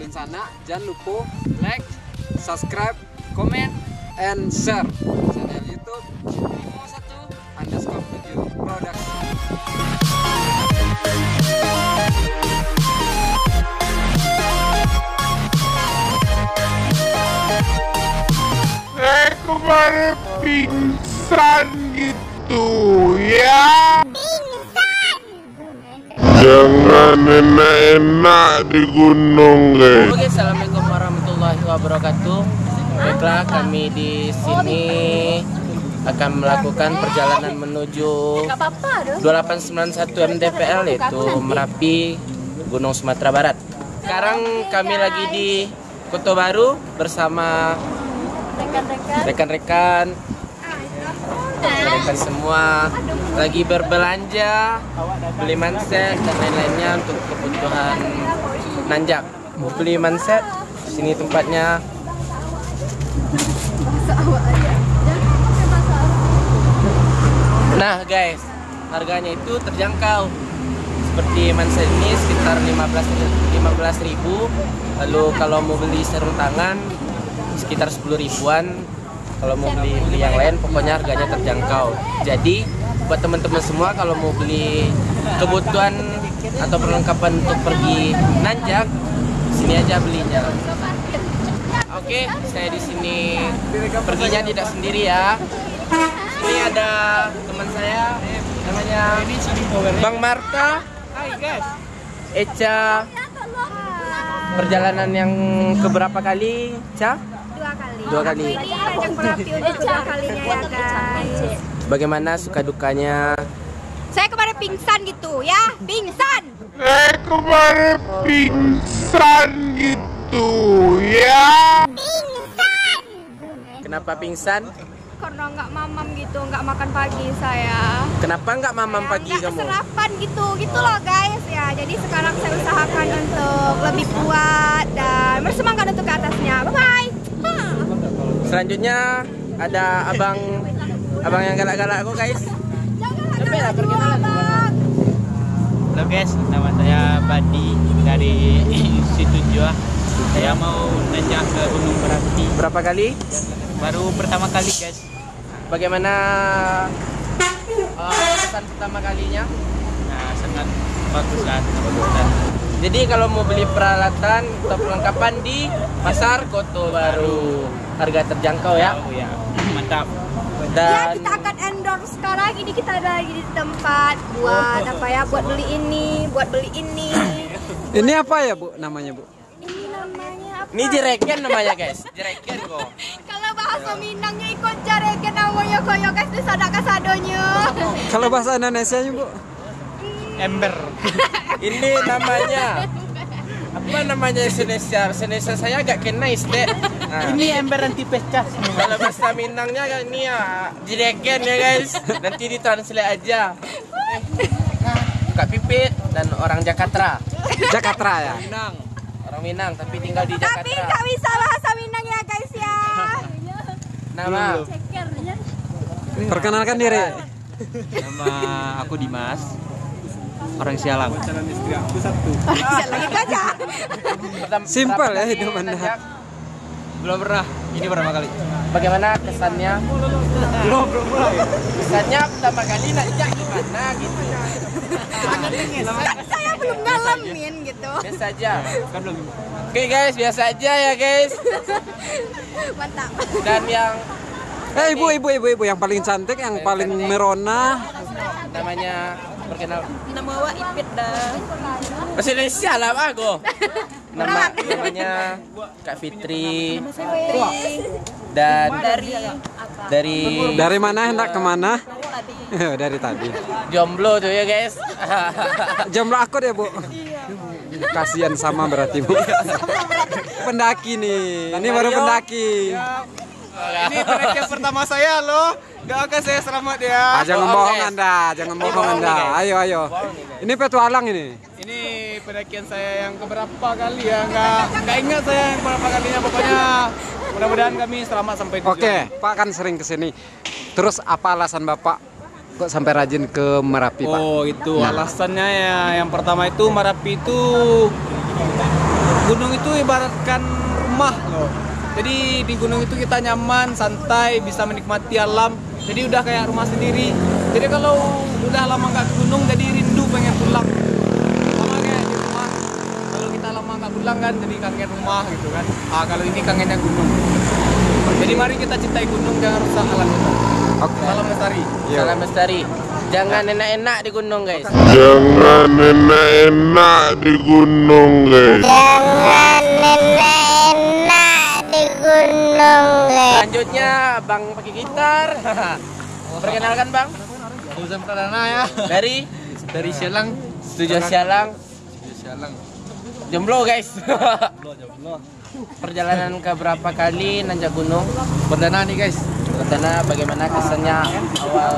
di sana. Jangan lupa like, subscribe, comment, and share channel YouTube Bimo1_7 Production. Kemarin pingsan gitu ya. Jangan enak-enak di gunung, guys. Oke, assalamualaikum warahmatullahi wabarakatuh. Baiklah, kami di sini akan melakukan perjalanan menuju 2891 MDPL, yaitu Merapi, Gunung Sumatera Barat. Sekarang kami lagi di Kota Baru bersama rekan-rekan semua, lagi berbelanja, beli manset dan lain-lainnya untuk kebutuhan nanjak. Beli manset, sini tempatnya. Nah guys, harganya itu terjangkau. Seperti manset ini sekitar 15.000. Lalu kalau mau beli sarung tangan sekitar 10 ribuan. Kalau mau beli yang lain pokoknya harganya terjangkau. Jadi buat teman-teman semua kalau mau beli kebutuhan atau perlengkapan untuk pergi nanjak, sini aja belinya. Oke, saya di sini perginya tidak sendiri ya. Ini ada teman saya namanya Bang Marta. Hai guys. Eca. Perjalanan yang keberapa kali, Ca? Dua kali. Ini ajang Merapi untuk kedua kalinya ya guys. Bagaimana suka dukanya? Saya kemarin pingsan gitu ya, pingsan. Kemarin pingsan gitu ya. Kenapa pingsan? Karena nggak mamam gitu, nggak makan pagi saya. Kenapa nggak mamam pagi Nggak kamu? sarapan gitu loh guys ya. Jadi sekarang saya usahakan untuk lebih kuat dan bersemangat untuk ke atasnya. Bye bye. Selanjutnya ada abang yang galak-galak aku guys. Sampai lah perkenalan. Halo guys, nama saya Badi dari Institut Jua. Saya mau nanjak ke Gunung Merapi. Berapa kali? Baru pertama kali guys. Bagaimana kesan pertama kalinya? Nah, sangat bagus lah. Dan Jadi kalau mau beli peralatan atau perlengkapan di Pasar Kota Baru, harga terjangkau ya. oh ya, mantap. Ya Dan kita akan endorse sekarang ini, kita ada lagi di tempat buat apa ya, buat beli ini, buat beli ini. Ini apa ya Bu namanya Bu? Ini namanya apa? ini jereken namanya guys, jereken kok. Kalau bahasa Minangnya ikut jareken namanya koyo guys, di sana kasadonya. Kalau bahasa Indonesianya Bu? Ember. Ini namanya apa namanya Indonesia? Indonesia saya agak kena istek. Nah, Ini ember anti pecah. kalau bahasa Minangnya kan ini ya jereken ya guys. Nanti ditranslate aja. Buka pipit dan orang Jakarta. Jakarta ya. Orang Minang tapi tinggal di Tapi Jakarta. nggak bisa bahasa Minang ya guys ya. Nama Perkenalkan diri. Nama aku Dimas. Orang Sialang. Bisa lagi aja. Simpel ya kali hidup Anda. nanjak? Belum pernah. Ini pertama kali. Bagaimana kesannya? Belum mulai. Kesannya pertama kali nanjak gimana gitu? Saya belum ngalamin gitu. Biasa aja. Kan belum. Oke guys, biasa aja ya guys. Mantap. Dan yang Ibu yang paling cantik, yang paling merona. namanya perkenal Nama wa Ipit dah. bahasa Indonesia lah aku. Namanya Kak Fitri dan dari Dari mana hendak kemana? Dari tadi. jomblo tuh ya guys. Jomblo aku deh Bu. Kasihan sama berarti Bu. Pendaki nih. Ini baru pendaki. Ini pendakian pertama saya loh. Doakan saya selamat ya. Jangan bohong, bohong guys. Anda, jangan bohong bohong Anda. nih, guys. Ayo. Ini petualang ini. Ini pendakian saya yang keberapa kali ya, nggak ingat saya yang berapa kalinya, pokoknya mudah-mudahan kami selamat sampai tujuan. Oke, Pak kan sering kesini. Terus apa alasan Bapak kok sampai rajin ke Merapi Pak? Oh itu alasannya ya, yang pertama itu Merapi itu gunung itu ibaratkan rumah loh. Jadi di gunung itu kita nyaman, santai, bisa menikmati alam. Jadi udah kayak rumah sendiri. Jadi kalau udah lama nggak ke gunung, jadi rindu pengen pulang. Sama kayak di rumah. Kalau kita lama nggak pulang kan, jadi kangen rumah gitu kan. Kalau ini kangennya gunung. Jadi mari kita cintai gunung, jangan rusak alam kita. Salam lestari. Salam lestari. Jangan enak-enak di gunung guys. Jangan enak-enak di gunung guys. Selanjutnya Bang pakai gitar. Perkenalkan Bang. Uzam Pradana ya. Dari Sialang. Studio Sialang. Jomblo guys. Perjalanan ke berapa kali nanjak gunung? Perdana nih guys. Perdana, bagaimana kesannya awal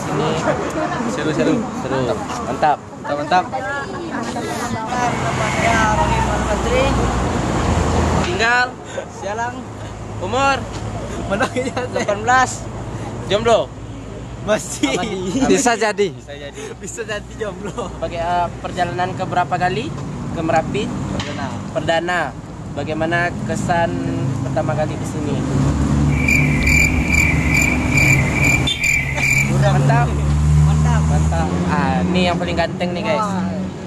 sini? Seru. Mantap. Tinggal Sialang. umur Mana 18. Jomblo. Masih. Bisa jadi. Bisa jadi jomblo. Bagi perjalanan ke berapa kali ke Merapi? Perdana. Bagaimana kesan pertama kali di sini? Mantap. Ini yang paling ganteng nih guys.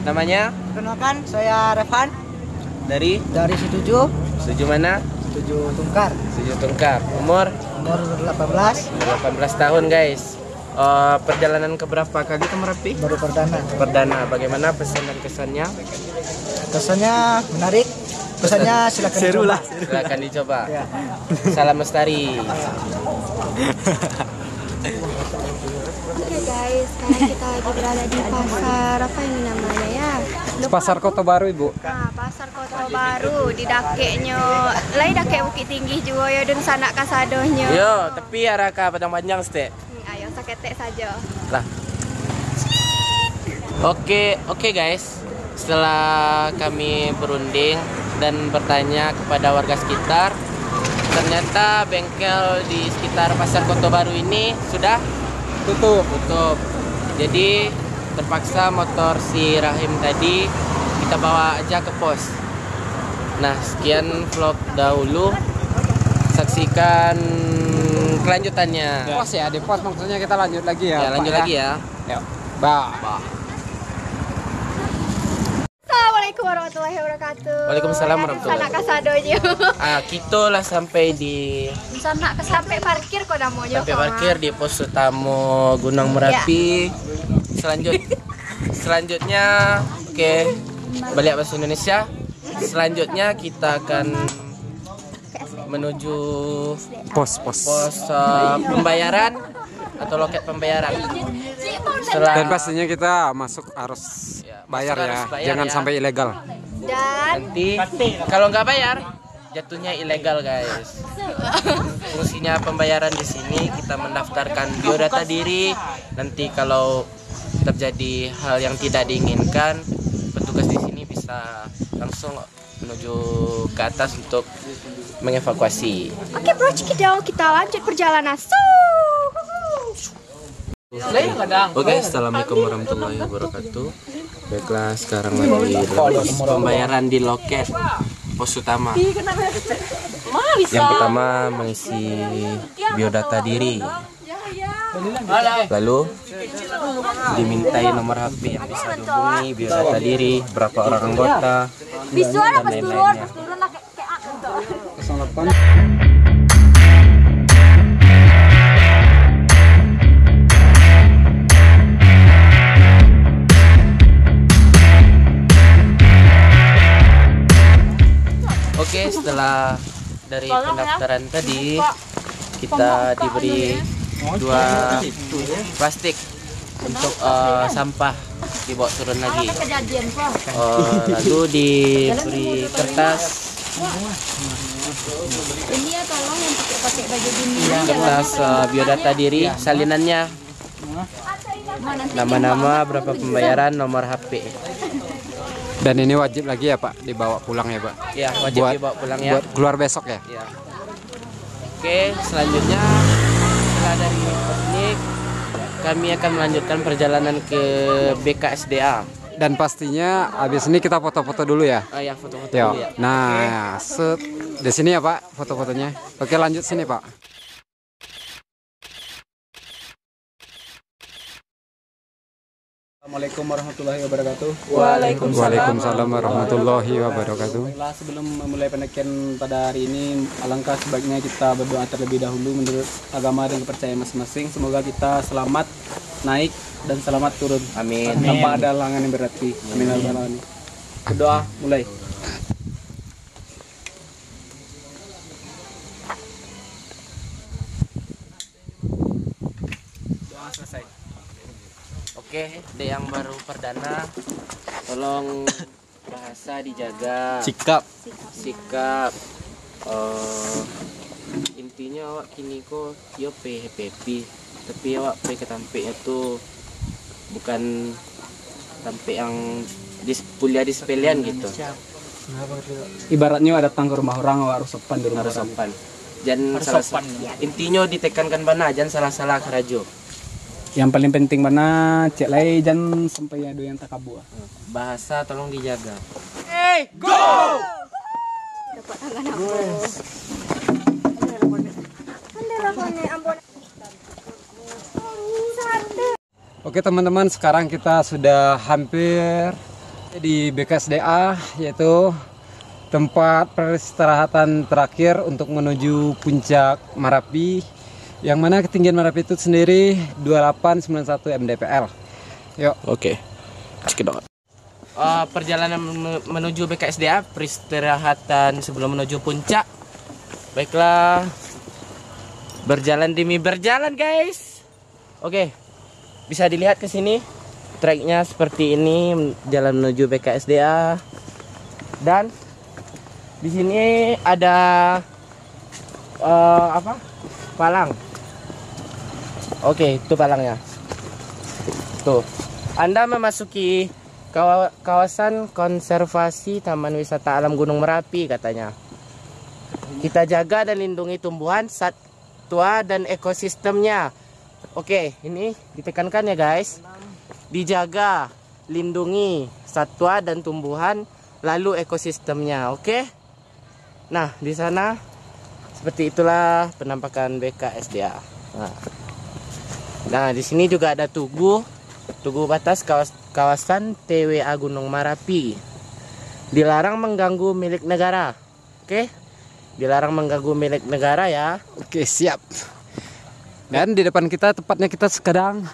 Namanya? Perkenalkan, saya Revan Dari Situju mana? Tungkar. Tungkar. Umur 18, 18 tahun guys. Perjalanan ke berapa kali ke Merapi? baru Perdana. Bagaimana pesan dan kesannya? kesannya menarik, kesannya silakan Seru lah. Silakan dicoba. Ya. Salam lestari. Oke guys, sekarang kita lagi berada di pasar apa ini namanya ya? Pasar Kota Baru Ibu. Nah, pasar Kota Baru di dakeknya, lain dakek Bukit Tinggi juga ya dan sanak kasadohnya. Yo, tapi arah ke Padang Panjang stek. Ayo saketek saja. Lah. Oke guys. Setelah kami berunding dan bertanya kepada warga sekitar, ternyata bengkel di sekitar pasar Kota Baru ini sudah tutup. Jadi terpaksa motor si Rahim tadi kita bawa aja ke pos. Nah, sekian vlog dahulu. Saksikan kelanjutannya. Pos ya, di pos maksudnya kita lanjut lagi ya. Ya, Pak, lanjut lagi ya. Yuk. Bye. Assalamualaikum warahmatullahi wabarakatuh. Waalaikumsalam warahmatullahi Sanak kasadohnya. Kita lah sampai di Sampai parkir kok namanya. sampai parkir di pos utama Gunung Merapi. Selanjutnya oke, balik bahasa Indonesia. Selanjutnya kita akan menuju Pos. pembayaran atau loket pembayaran. Dan pastinya kita masuk harus bayar masuk ya. harus bayar Jangan ya. sampai ilegal. Dan Nanti kalau nggak bayar jatuhnya ilegal guys. Fungsinya pembayaran di sini kita mendaftarkan biodata diri. Nanti kalau terjadi hal yang tidak diinginkan, petugas di sini bisa langsung menuju ke atas untuk mengevakuasi. oke bro, cikidau, kita lanjut perjalanan. Oke, assalamualaikum warahmatullahi wabarakatuh. Baiklah, sekarang lagi dalam pembayaran di loket pos utama. Yang pertama mengisi biodata diri, lalu dimintai nomor HP yang bisa dihubungi, biodata diri, berapa orang anggota, dan lain-lainnya. Oke, setelah dari pendaftaran tadi kita diberi 2 plastik untuk sampah dibawa turun lagi. Lalu diberi kertas biodata diri, salinannya, nama-nama, berapa pembayaran, nomor HP. Dan ini wajib lagi ya Pak, dibawa pulang ya Pak. Ya, wajib dibawa pulang ya. Buat keluar besok ya. Ya. Oke, selanjutnya setelah dari Piknik, kami akan melanjutkan perjalanan ke BKSDA. Dan pastinya habis ini kita foto-foto dulu ya. Oh ya, foto-foto Yo. dulu ya. Nah, set di sini ya Pak foto-fotonya. Oke, lanjut sini Pak. Assalamualaikum warahmatullahi wabarakatuh. Waalaikumsalam warahmatullahi wabarakatuh. Baiklah, sebelum memulai pendakian pada hari ini, alangkah sebaiknya kita berdoa terlebih dahulu menurut agama dan kepercayaan masing-masing. Semoga kita selamat naik dan selamat turun. Amin. Tanpa ada halangan yang berarti. Amin. Amin. Berdoa mulai. Doa selesai. Oke, dek yang baru perdana, tolong bahasa dijaga. Sikap. Sikap. Intinya awak kini kok yo happy, tapi awak ketampe itu bukan sampai yang kuliah di sepelian gitu. Ibaratnya datang ke rumah orang harus sopan di rumah Harus orang. sopan. Jangan salah. Intinya ditekankan bana, jangan salah-salah kerajo. Yang paling penting mana cek lay jangan sampai ada yang takabur. Bahasa tolong dijaga. Oke teman-teman, sekarang kita sudah hampir di BKSDA, yaitu tempat peristirahatan terakhir untuk menuju puncak Marapi, yang mana ketinggian Marapi itu sendiri 2891 mdpl. Yuk. Oke. Cekidot. Perjalanan menuju BKSDA, peristirahatan sebelum menuju puncak. Baiklah. Berjalan demi berjalan, guys. Oke. Bisa dilihat ke sini. Treknya seperti ini, jalan menuju BKSDA. Dan di sini ada palang. Oke, itu palangnya. Tuh. Anda memasuki kawasan konservasi Taman Wisata Alam Gunung Merapi katanya. Kita jaga dan lindungi tumbuhan, satwa dan ekosistemnya. Oke, ini ditekankan ya guys. Dijaga, lindungi satwa dan tumbuhan, lalu ekosistemnya. Oke. Nah, di sana seperti itulah penampakan BKSDA. Nah, di sini juga ada tugu batas kawasan TWA Gunung Merapi. Dilarang mengganggu milik negara. Oke? Dilarang mengganggu milik negara ya. Oke, siap. Dan di depan kita, tepatnya kita sekarang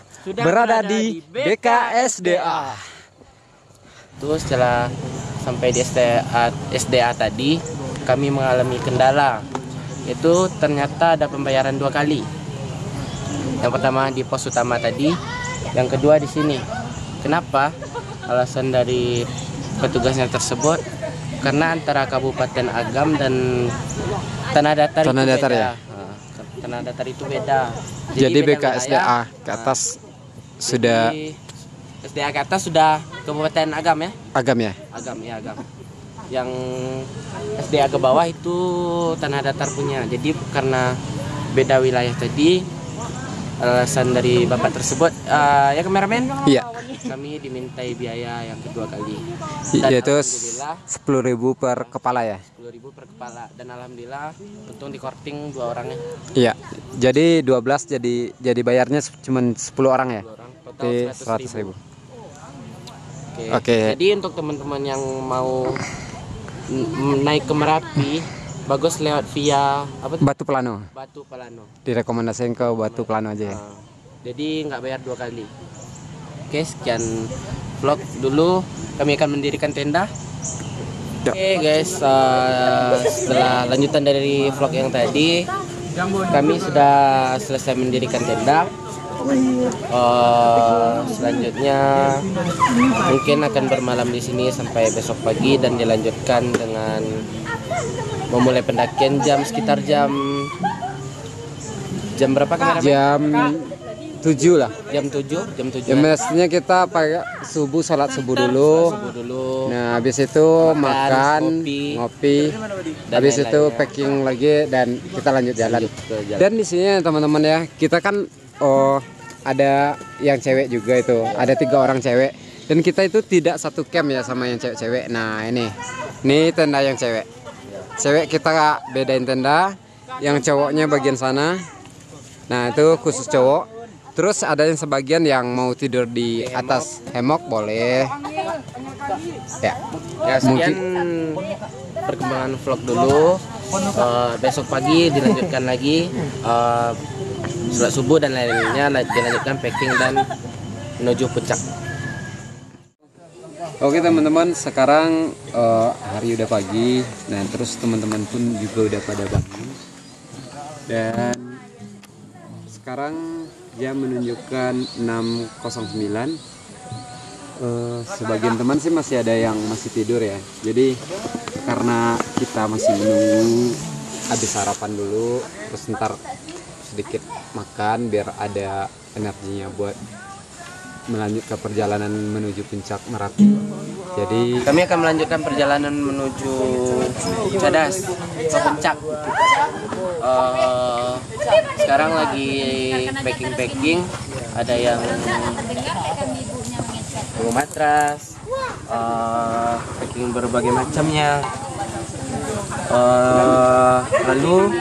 berada di BKSDA. Terus setelah sampai di SDA tadi, kami mengalami kendala. Itu ternyata ada pembayaran 2 kali. Yang pertama di pos utama tadi, yang kedua di sini. Kenapa? Alasan dari petugasnya tersebut karena antara Kabupaten Agam dan Tanah Datar itu Datar beda. ya? Tanah Datar itu beda. Jadi beda BKSDA wilayah. ke atas sudah Jadi, SDA ke atas sudah Kabupaten Agam ya? Agam ya? Agam ya, Agam. Yang SDA ke bawah itu Tanah Datar punya. Jadi karena beda wilayah tadi, alasan dari bapak tersebut ya kameramen, Iya. kami dimintai biaya yang kedua kali. Yaitu alhamdulillah 10.000 per kepala ya? 10.000 per kepala, dan alhamdulillah untung di korting 2 orangnya. Iya. Jadi 12, jadi bayarnya cuma 10 orang ya? 2 orang total Di 100.000. 100.000. Oke. Jadi untuk teman-teman yang mau naik ke Merapi, bagus lewat via apa tuh? Batu Pelano. Batu Pelano. Direkomendasikan ke Batu Pelano aja ya? Jadi nggak bayar 2 kali. Oke, sekian vlog dulu. Kami akan mendirikan tenda. Ya. Oke guys, setelah lanjutan dari vlog yang tadi, kami sudah selesai mendirikan tenda. Selanjutnya mungkin akan bermalam di sini sampai besok pagi dan dilanjutkan dengan memulai pendakian sekitar jam berapa kemarin? Jam 7 lah. Jam 7. Ya mestinya kita pakai sholat subuh dulu. Nah, habis itu makan, ngopi. dan Habis itu lain-lainnya. packing lagi dan kita lanjut jalan. Ke jalan. Dan di sini teman-teman ya, kita kan ada yang cewek juga itu. Ada 3 orang cewek. Dan kita itu tidak satu camp ya sama yang cewek-cewek. Nah ini tenda yang cewek. Cewek kita bedain tenda, yang cowoknya bagian sana. Nah itu khusus cowok. Terus ada yang sebagian yang mau tidur di atas hemok boleh. Ya, Sekian perkembangan vlog dulu. Besok pagi dilanjutkan lagi sholat subuh dan lainnya, dilanjutkan packing dan menuju puncak. Oke teman-teman, sekarang hari udah pagi. Nah terus teman-teman pun juga udah pada bangun. Dan sekarang jam menunjukkan 6.09. Sebagian teman sih masih ada yang masih tidur ya. Jadi karena kita masih menunggu habis sarapan dulu, terus ntar sedikit makan biar ada energinya buat melanjut ke perjalanan menuju puncak Merapi. Jadi Kami akan melanjutkan perjalanan menuju Cadas ke puncak. Sekarang lagi packing. Ada yang bawa matras, packing berbagai macamnya. Lalu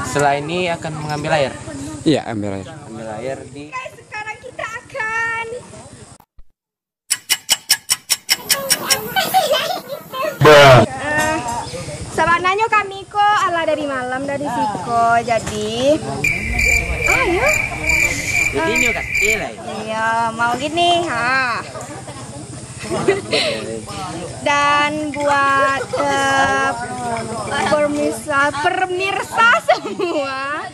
setelah ini akan mengambil air. iya ambil air. Ambil air di Sekarang kita akan sabananya kami kok ala dari malam dari Siko. Jadi ayo. Jadi ini kan Iya, mau gini, Dan buat pemirsa semua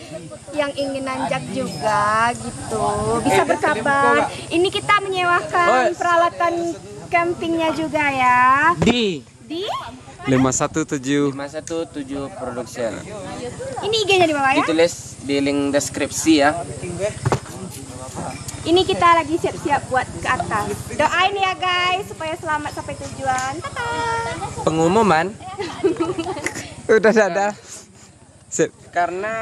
yang ingin nanjak juga gitu, bisa berkabar. Ini kita menyewakan peralatan campingnya juga ya. di Di 517. 517 Production. ini IG-nya di bawah ya. Ditulis di link deskripsi ya. Ini kita lagi siap-siap buat ke atas. Doain ya guys supaya selamat sampai tujuan. Tata. Pengumuman Udah ada. Sip. karena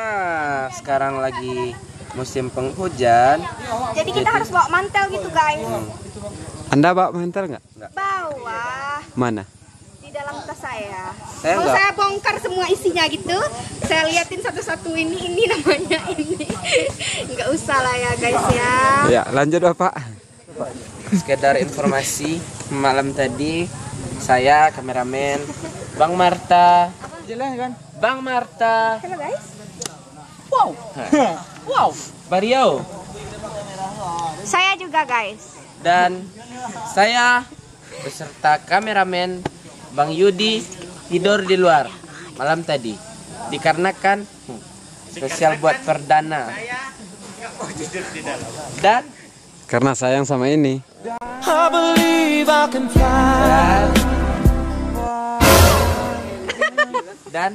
sekarang lagi musim penghujan. Jadi kita harus bawa mantel gitu guys. Anda bawa mantel nggak? Bawa Mana? di dalam tas saya. Saya Mau enggak. saya bongkar semua isinya gitu. Saya liatin satu-satu ini namanya ini. Nggak usah lah ya guys ya. Ya lanjut Bapak. Sekedar informasi, malam tadi saya kameramen Bang Marta. Bang Marta. Halo guys. Wow. Bariau. Saya juga guys. Dan saya beserta kameramen Bang Yudi tidur di luar malam tadi dikarenakan spesial buat perdana dan Karena sayang sama ini. dan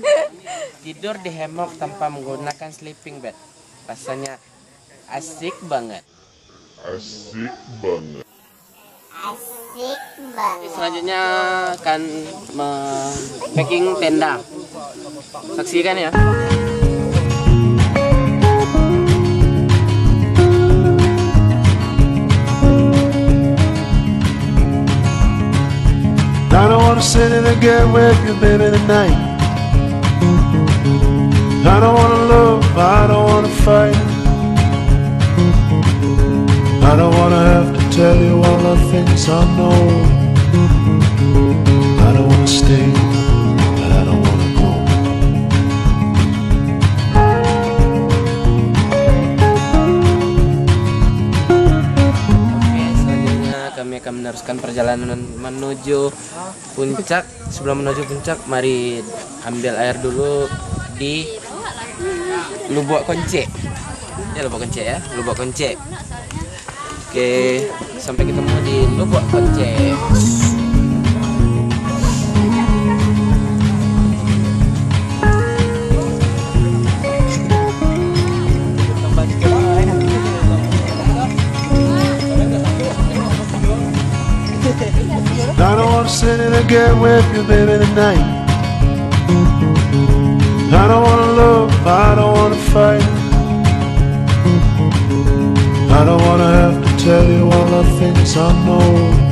tidur di hemok tanpa menggunakan sleeping bed. Rasanya asik banget. Asik banget. Selanjutnya akan packing tenda. Saksikan ya. I don't wanna sit in a get with you, baby, tonight. I don't wanna love, I don't wanna fight. I don't wanna have to tell you all the things I know. I don't wanna stay, but I don't wanna go. Oke, selanjutnya kami akan meneruskan perjalanan menuju puncak. Sebelum menuju puncak, mari ambil air dulu di Lubuk Konce. Ya, Lubuk Konce ya, Lubuk Konce. Oke, sampai ketemu di Lubuk Konce. I don't wanna sit in a get with you, baby, tonight. I don't wanna love, I don't wanna fight. I don't wanna have to tell you all the things some more.